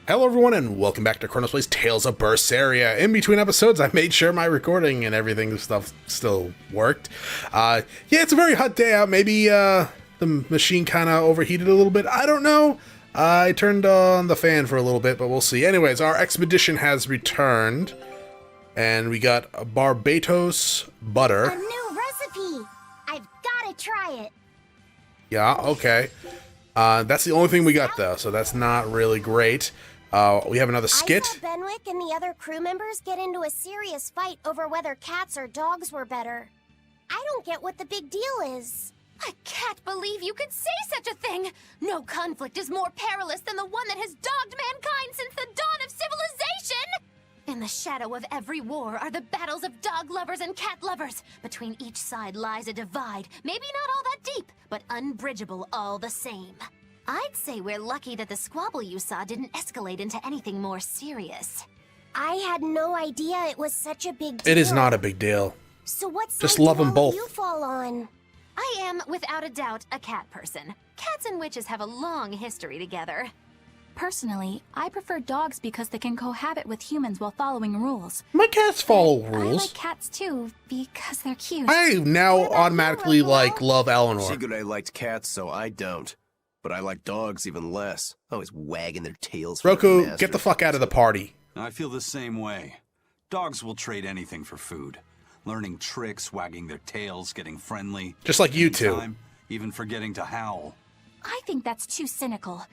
Hello everyone and welcome back to Chronos Plays Tales of Berseria. In between episodes I made sure my recording and everything stuff still worked. Yeah, it's a very hot day out. Maybe the machine kind of overheated a little bit. I don't know. I turned on the fan for a little bit, but we'll see. Anyways, our expedition has returned. And we got Barbatos butter. A new recipe! I've gotta try it. Yeah, okay. That's the only thing we got though, so that's not really great. We have another skit. I saw Benwick and the other crew members get into a serious fight over whether cats or dogs were better. I don't get what the big deal is. I can't believe you could say such a thing! No conflict is more perilous than the one that has dogged mankind since the dawn of civilization! In the shadow of every war are the battles of dog lovers and cat lovers. Between each side lies a divide, maybe not all that deep, but unbridgeable all the same. I'd say we're lucky that the squabble you saw didn't escalate into anything more serious. I had no idea it was such a big deal. It is not a big deal. So what side Just love do them all of both. you fall on? I am, without a doubt, a cat person. Cats and witches have a long history together. Personally, I prefer dogs because they can cohabit with humans while following rules. My cats follow I rules. like cats too, because they're cute. I now What about automatically you, Rocco? like love Eleanor. Sigurd liked cats, so I don't. But I like dogs even less. Always wagging their tails. for Roku, their get the masters. fuck out of the party. I feel the same way. Dogs will trade anything for food. Learning tricks, wagging their tails, getting friendly. Just like you two. Time, even forgetting to howl. I think that's too cynical.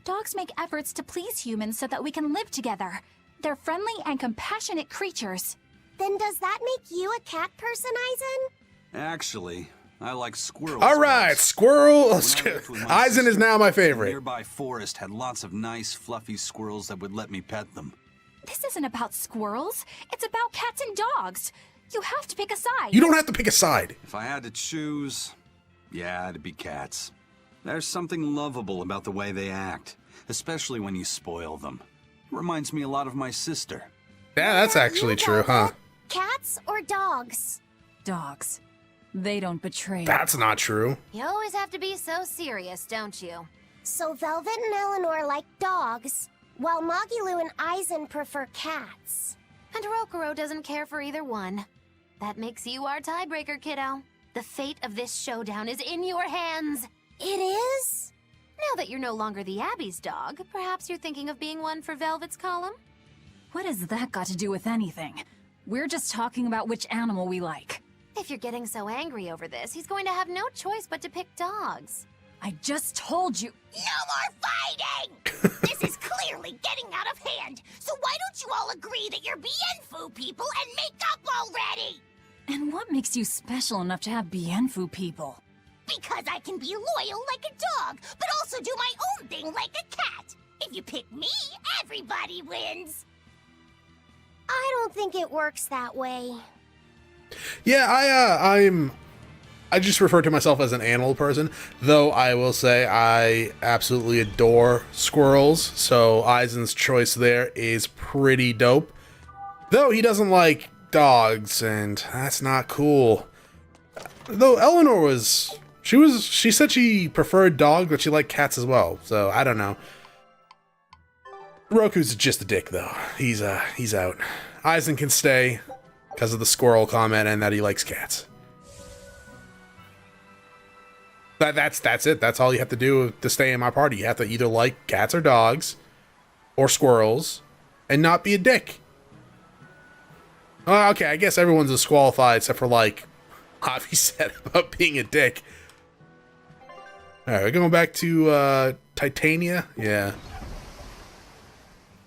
Dogs make efforts to please humans so that we can live together. They're friendly and compassionate creatures. Then does that make you a cat person, Eisen? Actually, I like squirrels. All right, best. squirrel. When I lived with my Eisen is sister, now my the favorite. nearby forest had lots of nice, fluffy squirrels that would let me pet them. This isn't about squirrels. It's about cats and dogs. You have to pick a side. You don't have to pick a side. If I had to choose, yeah, it'd be cats. There's something lovable about the way they act, especially when you spoil them. It reminds me a lot of my sister. Yeah, that's actually You, true, huh? Velvet? Cats or dogs? Dogs. They don't betray. That's not true. You always have to be so serious, don't you? So Velvet and Eleanor like dogs, while Magilu and Eisen prefer cats. And Rokuro doesn't care for either one. That makes you our tiebreaker, kiddo. The fate of this showdown is in your hands. It is? Now that you're no longer the Abbey's dog, perhaps you're thinking of being one for Velvet's column? What has that got to do with anything? We're just talking about which animal we like. If you're getting so angry over this, he's going to have no choice but to pick dogs. I just told you. No more fighting! This is clearly getting out of hand, so why don't you all agree that you're Bien Phu people and make up already? And what makes you special enough to have Bien Phu people? Because I can be loyal like a dog, but also do my own thing like a cat. If you pick me, everybody wins. I don't think it works that way. Yeah, I just refer to myself as an animal person, though I will say I absolutely adore squirrels, so Eisen's choice there is pretty dope. Though he doesn't like dogs, and that's not cool. Though Eleanor was... She said she preferred dogs, but she liked cats as well, so I don't know. Roku's just a dick, though. He's out. Eisen can stay because of the squirrel comment and that he likes cats. That's it. That's all you have to do to stay in my party. You have to either like cats or dogs or squirrels and not be a dick. Okay, I guess everyone's disqualified except for, like, Javi said about being a dick. Alright, we're going back to Titania. Yeah.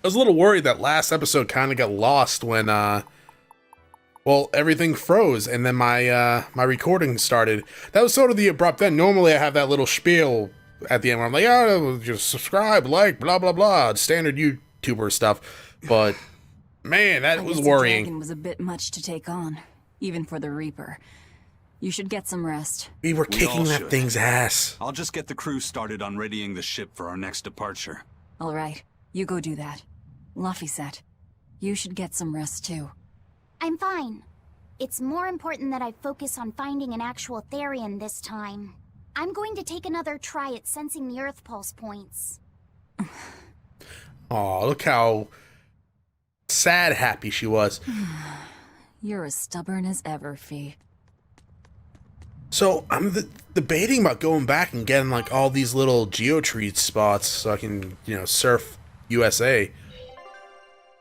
I was a little worried that last episode kind of got lost when, well, everything froze and then my my recording started. That was sort of the abrupt end. Normally I have that little spiel at the end where I'm like, oh, just subscribe, like, blah, blah, blah. Standard YouTuber stuff. But, man, that was worrying. Dragon was a bit much to take on, even for the Reaper. You should get some rest. We were We kicking all that should. thing's ass. I'll just get the crew started on readying the ship for our next departure. All right, you go do that. Laphicet, you should get some rest too. I'm fine. It's more important that I focus on finding an actual Therian this time. I'm going to take another try at sensing the Earth Pulse points. Oh, look how sad happy she was. You're as stubborn as ever, Fee. So I'm debating about going back and getting like all these little geotree spots so I can, surf USA. Are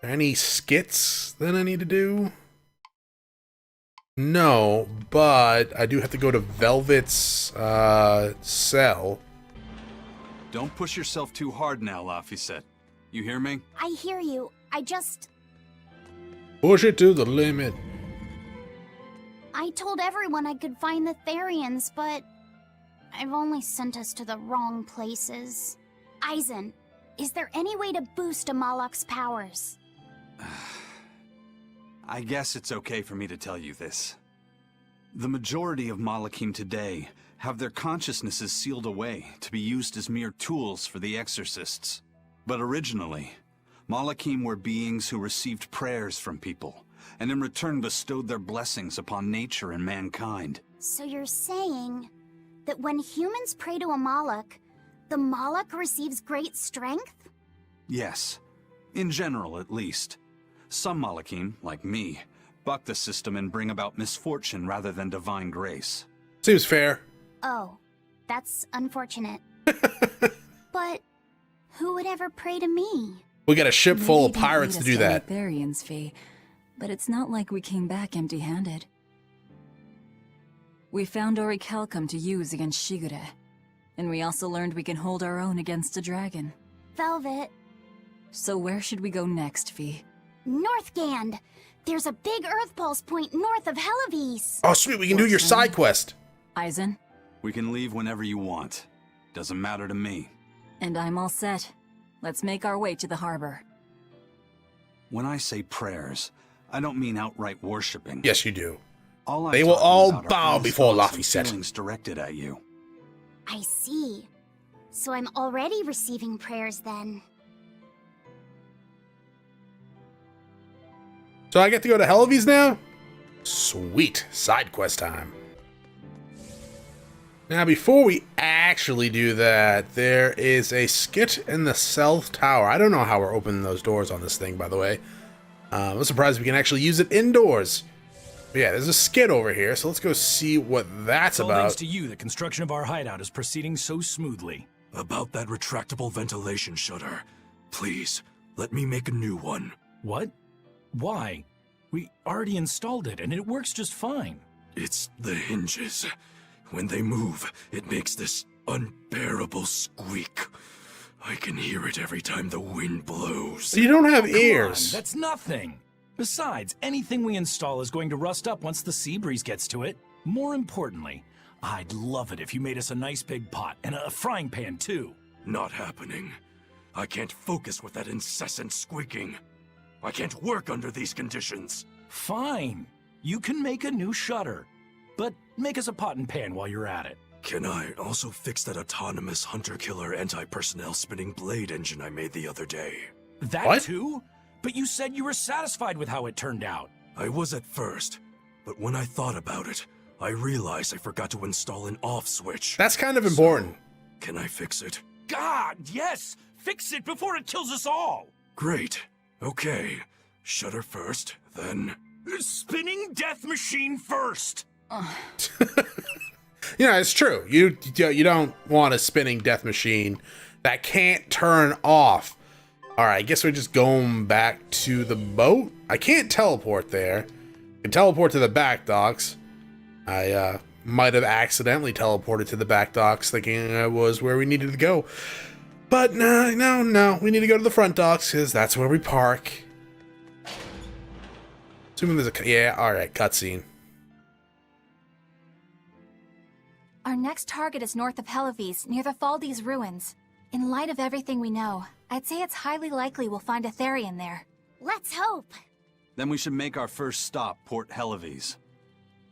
there any skits that I need to do? No, but I do have to go to Velvet's cell. Don't push yourself too hard now, Laphicet. You hear me? I hear you. Push it to the limit. I told everyone I could find the Therians, but I've only sent us to the wrong places. Aizen, is there any way to boost a Malak's powers? I guess it's okay for me to tell you this. The majority of Malakim today have their consciousnesses sealed away to be used as mere tools for the exorcists. But originally, Malakim were beings who received prayers from people, and in return bestowed their blessings upon nature and mankind. So you're saying that when humans pray to a Malak, the Malak receives great strength? Yes, in general at least. Some Malakim, like me, buck the system and bring about misfortune rather than divine grace. Seems fair. Oh, that's unfortunate. But who would ever pray to me? We got a ship full of Maybe you pirates to lead do us that. Therians, Fee, but it's not like we came back empty-handed. We found orichalcum to use against Shigure, and we also learned we can hold our own against a dragon. Velvet. So where should we go next, Fee? Northgand! There's a big Earth Pulse point north of Heloise. Oh, sweet, we can do your side quest. Aizen? We can leave whenever you want. Doesn't matter to me. And I'm all set. Let's make our way to the harbor. When I say prayers, I don't mean outright worshipping. Yes, you do. All I'm They will talking all about are bow honest before thoughts and Laphicet. feelings directed at you. I see. So I'm already receiving prayers then. So I get to go to Heloise now? Sweet. Side quest time. Now, before we actually do that, there is a skit in the South Tower. I don't know how we're opening those doors on this thing, by the way. I'm surprised we can actually use it indoors. But yeah, there's a skit over here, so let's go see what that's All thanks about. to you, the construction of our hideout is proceeding so smoothly. About that retractable ventilation shutter. Please, let me make a new one. What? Why? We already installed it, and it works just fine. It's the hinges. When they move, it makes this unbearable squeak. I can hear it every time the wind blows. You don't have Come ears. on, that's nothing. Besides, anything we install is going to rust up once the sea breeze gets to it. More importantly, I'd love it if you made us a nice big pot, and a frying pan too. Not happening. I can't focus with that incessant squeaking. I can't work under these conditions. Fine. You can make a new shutter. But make us a pot and pan while you're at it. Can I also fix that autonomous hunter-killer anti-personnel spinning blade engine I made the other day? That What? too? But you said you were satisfied with how it turned out. I was at first, but when I thought about it, I realized I forgot to install an off switch. That's kind of important. Can I fix it? God, yes! Fix it before it kills us all! Great. Okay. Shutter first, then... Spinning death machine first! Yeah, it's true. You don't want a spinning death machine that can't turn off. All right, I guess we're just going back to the boat. I can't teleport there. I can teleport to the back docks. I might have accidentally teleported to the back docks thinking I was where we needed to go. But no. We need to go to the front docks because that's where we park. Assuming there's a... Yeah, all right, cutscene. Our next target is north of Heloise, near the Faldes ruins. In light of everything we know, I'd say it's highly likely we'll find a Therian there. Let's hope. Then we should make our first stop, Port Heloise.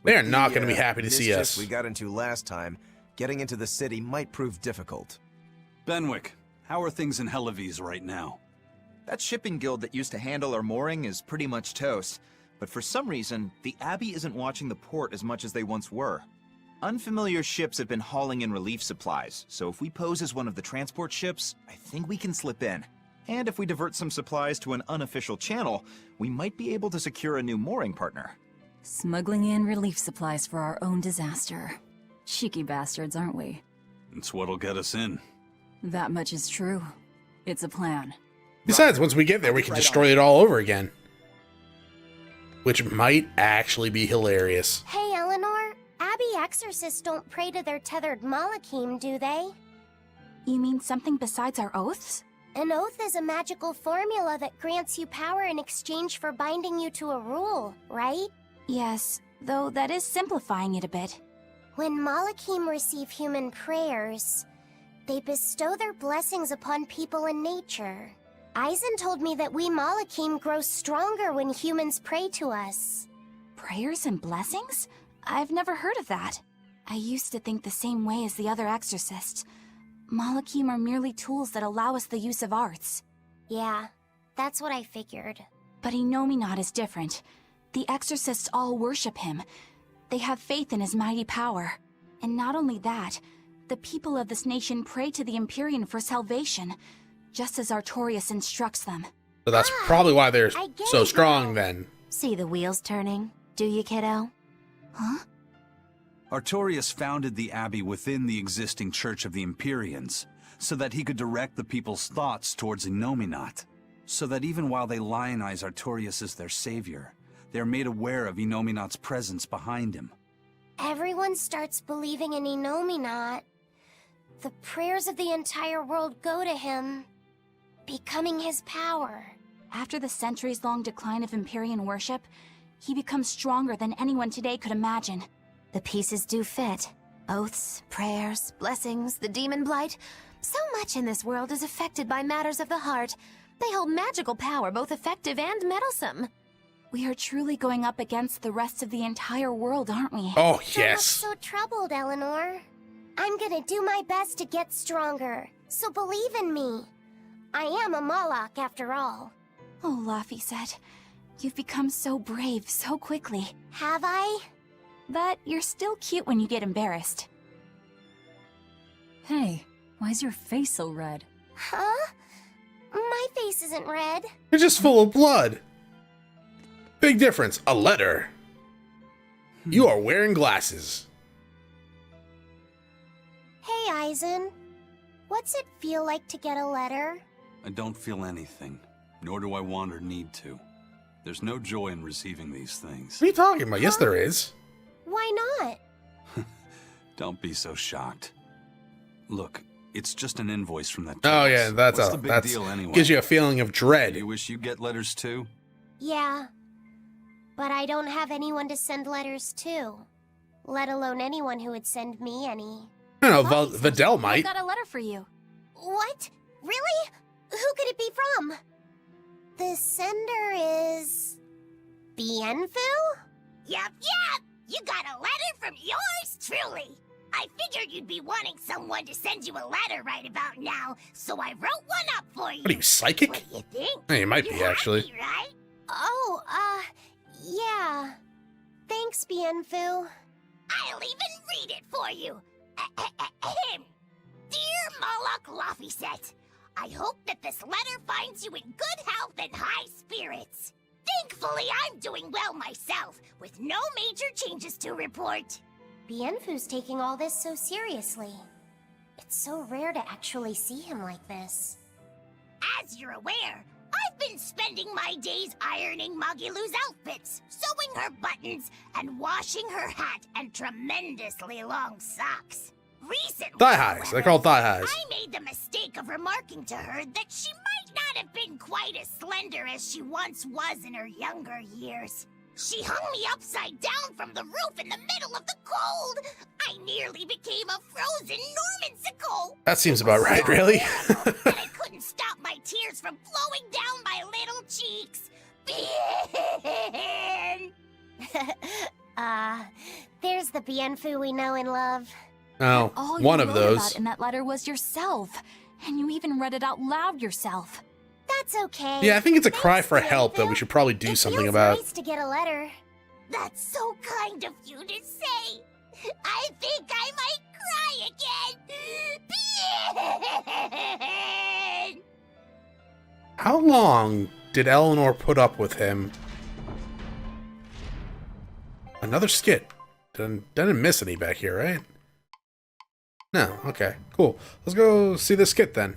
They're not going to be happy to see mischief us. we got into last time, getting into the city might prove difficult. Benwick, how are things in Heloise right now? That shipping guild that used to handle our mooring is pretty much toast, but for some reason, the Abbey isn't watching the port as much as they once were. Unfamiliar ships have been hauling in relief supplies, so if we pose as one of the transport ships, I think we can slip in. And if we divert some supplies to an unofficial channel, we might be able to secure a new mooring partner. Smuggling in relief supplies for our own disaster. Cheeky bastards, aren't we? It's what'll get us in. That much is true. It's a plan. Besides, once we get there, we can destroy it all over again. Which might actually be hilarious. Hey, Eleanor. Abbey exorcists don't pray to their tethered Malakim, do they? You mean something besides our oaths? An oath is a magical formula that grants you power in exchange for binding you to a rule, right? Yes, though that is simplifying it a bit. When Malakim receive human prayers, they bestow their blessings upon people and nature. Aizen told me that we Malakim grow stronger when humans pray to us. Prayers and blessings? I've never heard of that. I used to think the same way as the other exorcists. Malakim are merely tools that allow us the use of arts. Yeah, that's what I figured. But Inominat is different. The exorcists all worship him. They have faith in his mighty power. And not only that, the people of this nation pray to the Empyrean for salvation, just as Artorias instructs them. So that's probably why they're I get so it strong now. then. See the wheels turning, do you, kiddo? Huh? Artorias founded the Abbey within the existing Church of the Empyreans, so that he could direct the people's thoughts towards Inominat, so that even while they lionize Artorias as their savior, they are made aware of Inominat's presence behind him. Everyone starts believing in Inominat. The prayers of the entire world go to him, becoming his power. After the centuries-long decline of Empyrean worship, he becomes stronger than anyone today could imagine. The pieces do fit. Oaths, prayers, blessings, the demon blight. So much in this world is affected by matters of the heart. They hold magical power, both effective and meddlesome. We are truly going up against the rest of the entire world, aren't we? Oh, Don't look yes. so troubled, Eleanor. I'm gonna do my best to get stronger, so believe in me. I am a Malak, after all. Oh, Laphicet, you've become so brave so quickly. Have I? But you're still cute when you get embarrassed. Hey, why's your face so red? Huh? My face isn't red. You're just full of blood. Big difference. A letter. You are wearing glasses. Hey, Aizen. What's it feel like to get a letter? I don't feel anything, nor do I want or need to. There's no joy in receiving these things. What are you talking about? Yes, there is. Why not? Don't be so shocked. Look, it's just an invoice from that. Oh, Chronos. yeah, that's What's the big deal anyway? gives you a feeling of dread. You wish you get letters too? Yeah. But I don't have anyone to send letters to. Let alone anyone who would send me any. I don't know, Laphicet, Videl I've might. got a letter for you. What? Really? Who could it be from? The sender is... Bien Phu? Yep. You got a letter from yours truly. I figured you'd be wanting someone to send you a letter right about now, so I wrote one up for you. What are you, psychic? What do you think? Hey, you might be, You're actually. happy, right? Oh, yeah. Thanks, Bien Phu. I'll even read it for you. Dear Malak Laphicet, I hope that this letter finds you in good health and high spirits. Thankfully, I'm doing well myself, with no major changes to report. Bien Phu's taking all this so seriously. It's so rare to actually see him like this. As you're aware, I've been spending my days ironing Magilu's outfits, sewing her buttons, and washing her hat and tremendously long socks. Recently, Thigh highs. They're however, called thigh highs. I made the mistake of remarking to her that she might not have been quite as slender as she once was in her younger years. She hung me upside down from the roof in the middle of the cold. I nearly became a frozen Normansicle. That seems about right, really. Terrible, but I couldn't stop my tears from flowing down my little cheeks. Bien! There's the Bien Phu we know and love. Oh, All one you of wrote those. about in that letter was yourself. And you even read it out loud yourself. That's okay. Yeah, I think it's a cry Thanks, for Bien help that Phu. we should probably do It something feels about. nice to get a letter. That's so kind of you to say. I think I might cry again. Bien! How long did Eleanor put up with him? Another skit. Didn't miss any back here, right? No, okay, cool. Let's go see the skit then.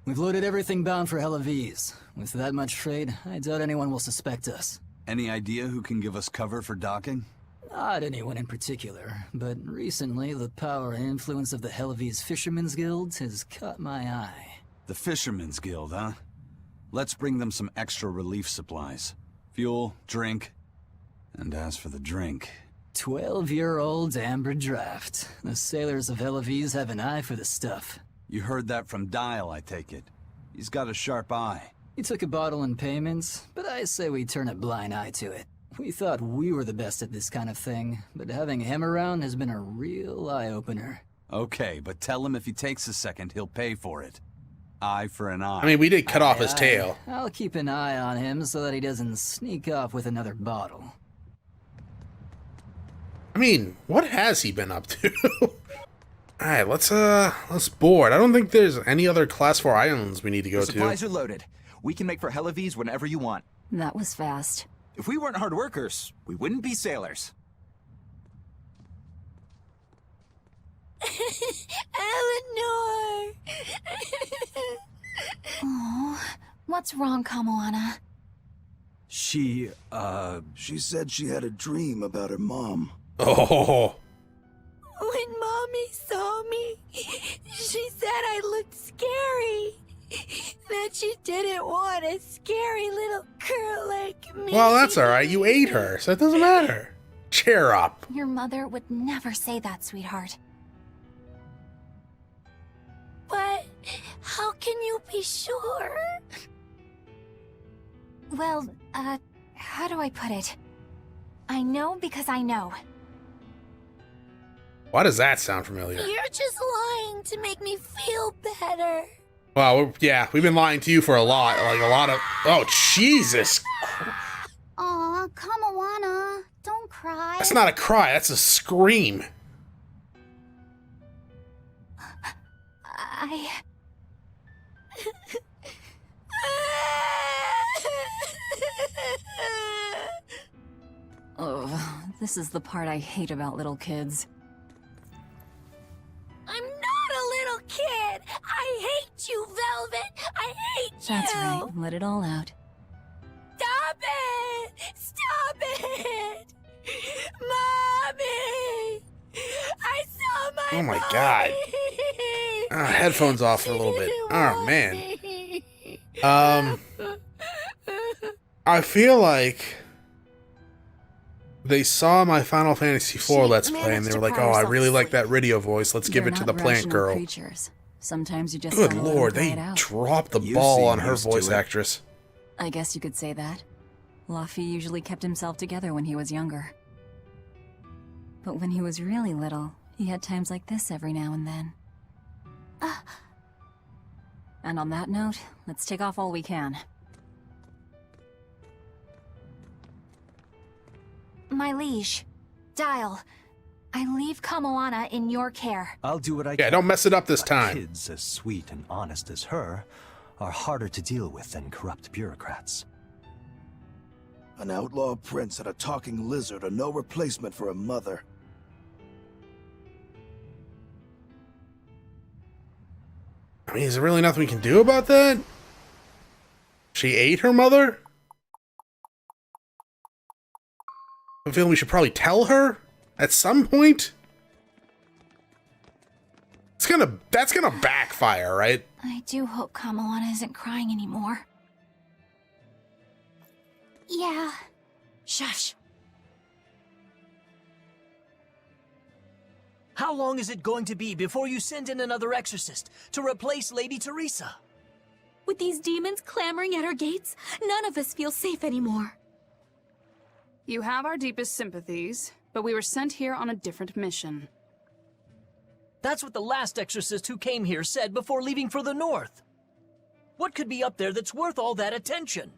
We've loaded everything bound for Heloise. With that much trade, I doubt anyone will suspect us. Any idea who can give us cover for docking? Not anyone in particular, but recently the power and influence of the Heloise Fishermen's Guild has caught my eye. The Fishermen's Guild, huh? Let's bring them some extra relief supplies. Fuel, drink. And as for the drink... 12-year-old amber draft. The sailors of Heloise have an eye for the stuff. You heard that from Dial, I take it. He's got a sharp eye. He took a bottle in payments, but I say we turn a blind eye to it. We thought we were the best at this kind of thing, but having him around has been a real eye-opener. Okay, but tell him if he takes a second, he'll pay for it. Eye for an eye. I mean, we did cut off his tail. I'll keep an eye on him so that he doesn't sneak off with another bottle. I mean, what has he been up to? Alright, let's board. I don't think there's any other Class 4 islands we need to go to. Supplies are loaded. We can make for Heloise whenever you want. That was fast. If we weren't hard workers, we wouldn't be sailors. Eleanor! Oh, what's wrong, Kamoana? She said she had a dream about her mom. Oh. When Mommy saw me, she said I looked scary. That she didn't want a scary little girl like me. Well, that's alright. You ate her, so it doesn't matter. Cheer up. Your mother would never say that, sweetheart. But how can you be sure? Well, how do I put it? I know because I know. Why does that sound familiar? You're just lying to make me feel better. Well, yeah, we've been lying to you for a lot. Like, a lot of... Oh, Jesus. Aw, Kamoana, don't cry. That's not a cry, that's a scream. Oh, this is the part I hate about little kids. I'm not a little kid. I hate you, Velvet. I hate you. That's right, let it all out. Stop it! Stop it! Mommy! I saw my Oh my God. Headphones off for a little bit. Oh, man. I feel like they saw my Final Fantasy IV Let's Play and they were like, oh, I really like that radio voice. Let's give it to the plant girl. Creatures. Sometimes you just Good gotta let lord, them play they it out. dropped the You ball seem on her used to voice it. actress. I guess you could say that. Laphicet usually kept himself together when he was younger. But when he was really little, he had times like this every now and then. And on that note, let's take off all we can. My liege, Dial, I leave Kamoana in your care. I'll do what I Yeah, can. don't mess it up this But time. Kids as sweet and honest as her are harder to deal with than corrupt bureaucrats. An outlaw prince and a talking lizard are no replacement for a mother. I mean, is there really nothing we can do about that? She ate her mother? I feel we should probably tell her at some point. That's gonna backfire, right? I do hope Kamoana isn't crying anymore. Yeah. Shush. How long is it going to be before you send in another exorcist to replace Lady Teresa? With these demons clamoring at our gates, none of us feel safe anymore. You have our deepest sympathies, but we were sent here on a different mission. That's what the last exorcist who came here said before leaving for the north. What could be up there that's worth all that attention?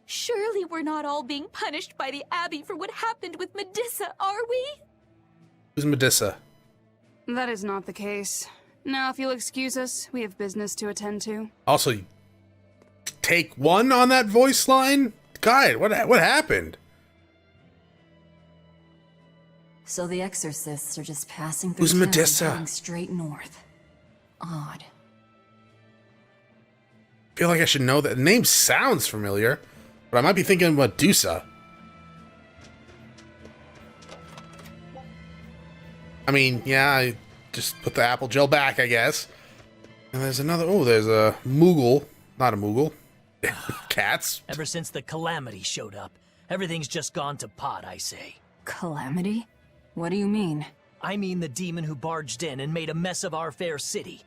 Surely we're not all being punished by the Abbey for what happened with Medusa, are we? Who's Medusa? That is not the case. Now, if you'll excuse us, we have business to attend to. Also, take one on that voice line? God, what happened? So the exorcists are just passing through Who's town, Medusa? heading straight north. Odd. I feel like I should know that. The name sounds familiar, but I might be thinking Medusa. I mean, yeah, I just put the apple gel back, I guess. And there's another. Oh, there's a Moogle. Not a Moogle. Cats. Ever since the Calamity showed up, everything's just gone to pot, I say. Calamity? What do you mean? I mean the demon who barged in and made a mess of our fair city.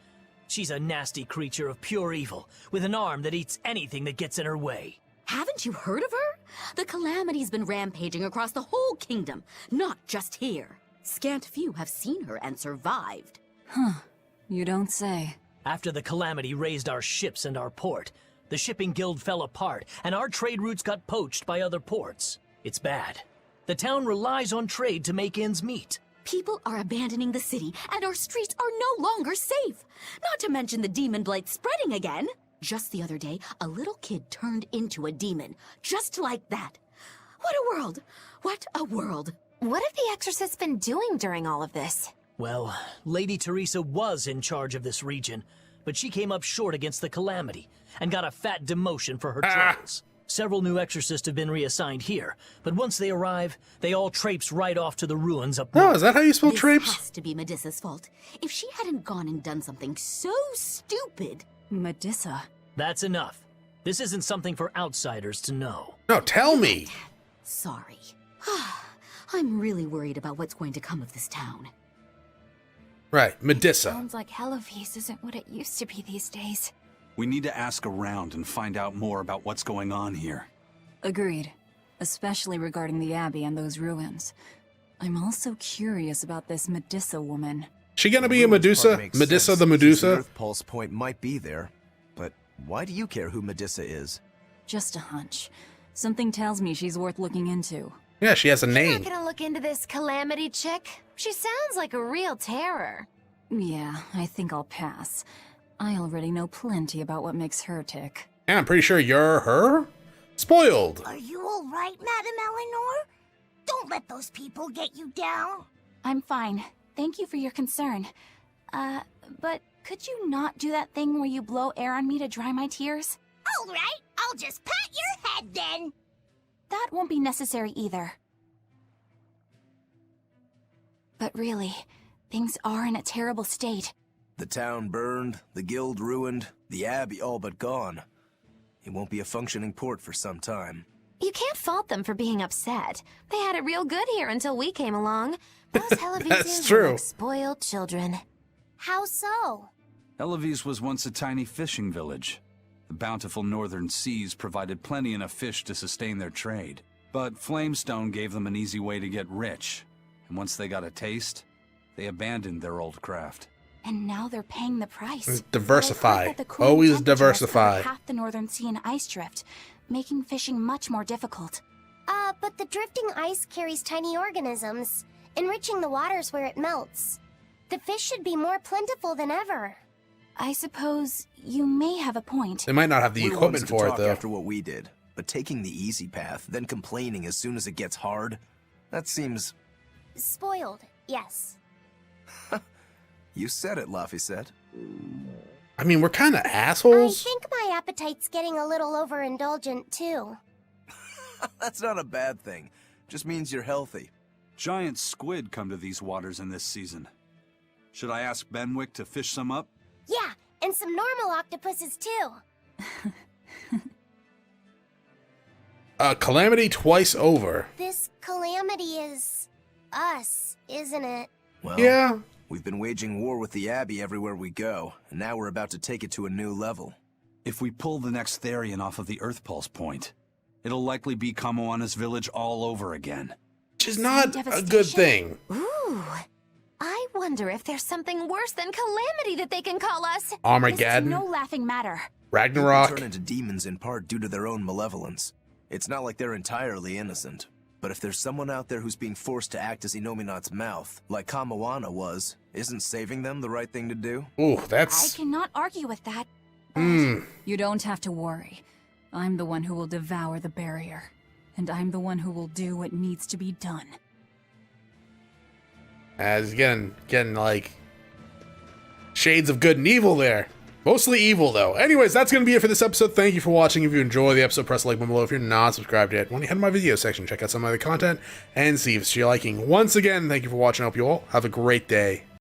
She's a nasty creature of pure evil, with an arm that eats anything that gets in her way. Haven't you heard of her? The Calamity's been rampaging across the whole kingdom, not just here. Scant few have seen her and survived. Huh. You don't say. After the Calamity raised our ships and our port, the shipping guild fell apart, and our trade routes got poached by other ports. It's bad. The town relies on trade to make ends meet. People are abandoning the city, and our streets are no longer safe. Not to mention the demon blight spreading again. Just the other day, a little kid turned into a demon. Just like that. What a world! What a world! What have the exorcists been doing during all of this? Well, Lady Teresa was in charge of this region, but she came up short against the Calamity, and got a fat demotion for her troubles. Several new exorcists have been reassigned here, but once they arrive, they all traipse right off to the ruins up north. Oh, is that how you spell This traipse? has to be Medusa's fault. If she hadn't gone and done something so stupid... Medusa? That's enough. This isn't something for outsiders to know. No, tell me. Sorry. I'm really worried about what's going to come of this town. Right, Medusa. Sounds like Heloise isn't what it used to be these days. We need to ask around and find out more about what's going on here. Agreed. Especially regarding the Abbey and those ruins. I'm also curious about this Medusa woman. She gonna be a Medusa? Medusa the Medusa? The Earth Pulse point might be there, but why do you care who Medusa is? Just a hunch. Something tells me she's worth looking into. Yeah, she has a You're name. not gonna look into this Calamity chick? She sounds like a real terror. Yeah, I think I'll pass. I already know plenty about what makes her tick. Yeah, I'm pretty sure you're her? Spoiled. Are you all right, Madame Eleanor? Don't let those people get you down. I'm fine. Thank you for your concern. But could you not do that thing where you blow air on me to dry my tears? All right, I'll just pat your head then. That won't be necessary either. But really, things are in a terrible state. The town burned, the guild ruined, the abbey all but gone. It won't be a functioning port for some time. You can't fault them for being upset. They had it real good here until we came along. Those Helovises were like spoiled children. How so? Heloise was once a tiny fishing village. The bountiful northern seas provided plenty enough fish to sustain their trade. But Flamestone gave them an easy way to get rich. And once they got a taste, they abandoned their old craft. And now they're paying the price. Diversify. The cooling Always temperatures diversify. cover half the northern sea in ice drift, making fishing much more difficult. But the drifting ice carries tiny organisms, enriching the waters where it melts. The fish should be more plentiful than ever. I suppose you may have a point. They might not have the We're equipment ones to for it, talk though. after what we did, but taking the easy path, then complaining as soon as it gets hard, that seems... Spoiled, yes. You said it, Laphicet. I mean, we're kind of I assholes. think my appetite's getting a little overindulgent, too. That's not a bad thing. Just means you're healthy. Giant squid come to these waters in this season. Should I ask Benwick to fish some up? Yeah, and some normal octopuses, too. Calamity twice over. This Calamity is... us, isn't it? Well, Yeah. We've been waging war with the Abbey everywhere we go, and now we're about to take it to a new level. If we pull the next Therian off of the Earth Pulse point, it'll likely be Kamoana's village all over again. Which is not a good thing. Ooh. I wonder if there's something worse than Calamity that they can call us. Armageddon. This is no laughing matter. Ragnarok. People turn into demons in part due to their own malevolence. It's not like they're entirely innocent. But if there's someone out there who's being forced to act as Inominat's mouth, like Kamawana was, isn't saving them the right thing to do? Ooh, I that's... cannot argue with that. You don't have to worry. I'm the one who will devour the barrier. And I'm the one who will do what needs to be done. As getting like shades of good and evil there. Mostly evil, though. Anyways, that's going to be it for this episode. Thank you for watching. If you enjoy the episode, press the like button below. If you're not subscribed yet, when you head to my video section, check out some of the content and see if it's to your liking. Once again, thank you for watching. I hope you all have a great day.